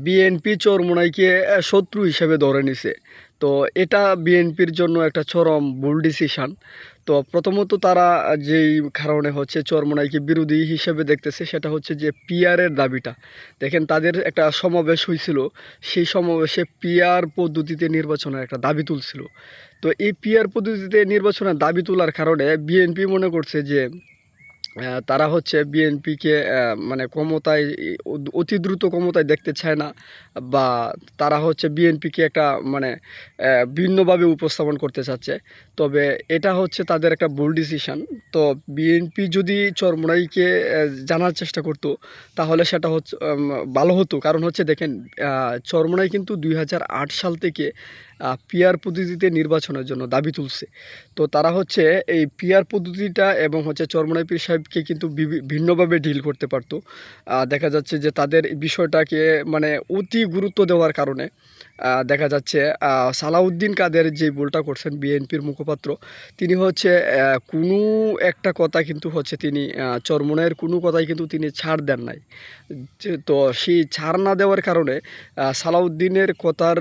BNP চরমোনাইকে শত্রু হিসেবে ধরে নিছে। তো এটা বিএনপির জন্য একটা চরম ভুল ডিসিশন। তো প্রথমত তারা যেই কারণে হচ্ছে চরমোনাইকে বিরোধী হিসেবে দেখতেছে সেটা হচ্ছে যে পিআরের দাবিটা। দেখেন তাদের একটা সমাবেশ হয়েছিল, সেই সমাবেশে পিআর পদ্ধতিতে নির্বাচনের একটা দাবি তুলছিল। তো এই পিআর পদ্ধতিতে নির্বাচনের দাবি তোলার কারণে বিএনপি মনে করছে যে তারা হচ্ছে বিএনপিকে মানে ক্ষমতায় অতি দ্রুত ক্ষমতায় দেখতে চায় না, বা তারা হচ্ছে বিএনপিকে একটা মানে ভিন্নভাবে উপস্থাপন করতে চাচ্ছে। তবে এটা হচ্ছে তাদের একটা ভুল ডিসিশন। তো বিএনপি যদি চরমোনাইকে জানার চেষ্টা করতো তাহলে সেটা হচ্ছে ভালো হতো। কারণ হচ্ছে দেখেন, চরমোনাই কিন্তু 2008 সাল থেকে পিআর পদ্ধতিতে নির্বাচনের জন্য দাবি তুলছে। তো তারা হচ্ছে এই পিআর পদ্ধতিটা এবং হচ্ছে চরমোনাই পীর সাহেবকে কিন্তু ভিন্নভাবে ডিল করতে পারতো। দেখা যাচ্ছে যে তাদের বিষয়টাকে মানে অতি গুরুত্ব দেওয়ার কারণে দেখা যাচ্ছে সালাউদ্দিন কাদের যে ভুলটা করছেন বিএনপির মুখপাত্র, তিনি হচ্ছে কোনো একটা কথা কিন্তু হচ্ছে তিনি চরমোনাইয়ের কোনো কথাই কিন্তু তিনি ছাড় দেন নাই। তো সেই ছাড় না দেওয়ার কারণে সালাউদ্দিনের কথার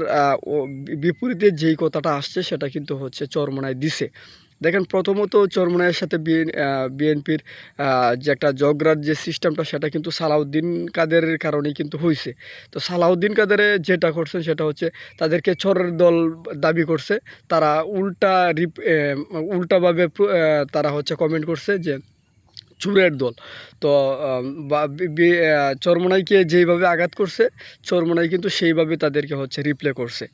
বিপরীতে যেই কথাটা আসছে সেটা কিন্তু হচ্ছে চরমোনাই দিছে। দেখেন প্রথমত চরমোনাইয়ের সাথে বিএনপির যে একটা ঝগড়ার যে সিস্টেমটা সেটা কিন্তু সালাউদ্দিন কাদেরের কারণেই কিন্তু হয়েছে। তো সালাউদ্দিন কাদেরে যেটা করছেন সেটা হচ্ছে তাদেরকে চোরের দল দাবি করছে। তারা উল্টাভাবে তারা হচ্ছে কমেন্ট করছে যে চোরের দল। তো চরমোনাইকে যেইভাবে আঘাত করছে চরমোনাই কিন্তু সেইভাবে তাদেরকে হচ্ছে রিপ্লে করছে।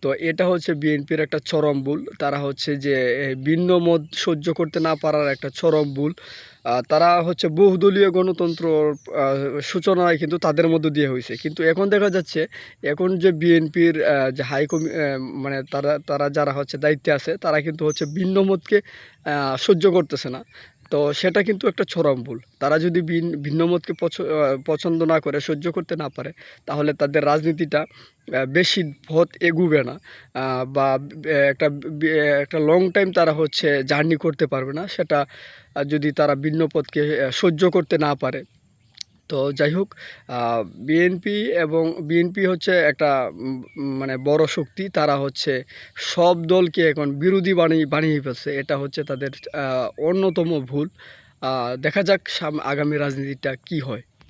তো এটা হচ্ছে বিএনপির একটা চরম ভুল। তারা হচ্ছে যে ভিন্ন মত সহ্য করতে না পারার একটা চরম ভুল। তারা হচ্ছে বহুদলীয় গণতন্ত্র সূচনায় কিন্তু তাদের মধ্য দিয়ে হয়েছে, কিন্তু এখন দেখা যাচ্ছে এখন যে বিএনপির যে মানে তারা যারা হচ্ছে দায়িত্বে আছে তারা কিন্তু হচ্ছে ভিন্ন মতকে সহ্য করতেছে না। তো সেটা কিন্তু একটা চরম ভুল। তারা যদি ভিন্ন মতকে পছন্দ না করে, সহ্য করতে না পারে, তাহলে তাদের রাজনীতিটা বেশি পথ এগুবে না, বা একটা একটা লং টাইম তারা হচ্ছে জার্নি করতে পারবে না, সেটা যদি তারা ভিন্ন পথকে সহ্য করতে না পারে। তো যাই হোক, বিএনপি হচ্ছে একটা মানে বড় শক্তি। তারা হচ্ছে সব দলকে এখন বিরোধী বানিয়ে ফেলছে। এটা হচ্ছে তাদের অন্যতম ভুল। দেখা যাক আগামী রাজনীতিটা কি হয়।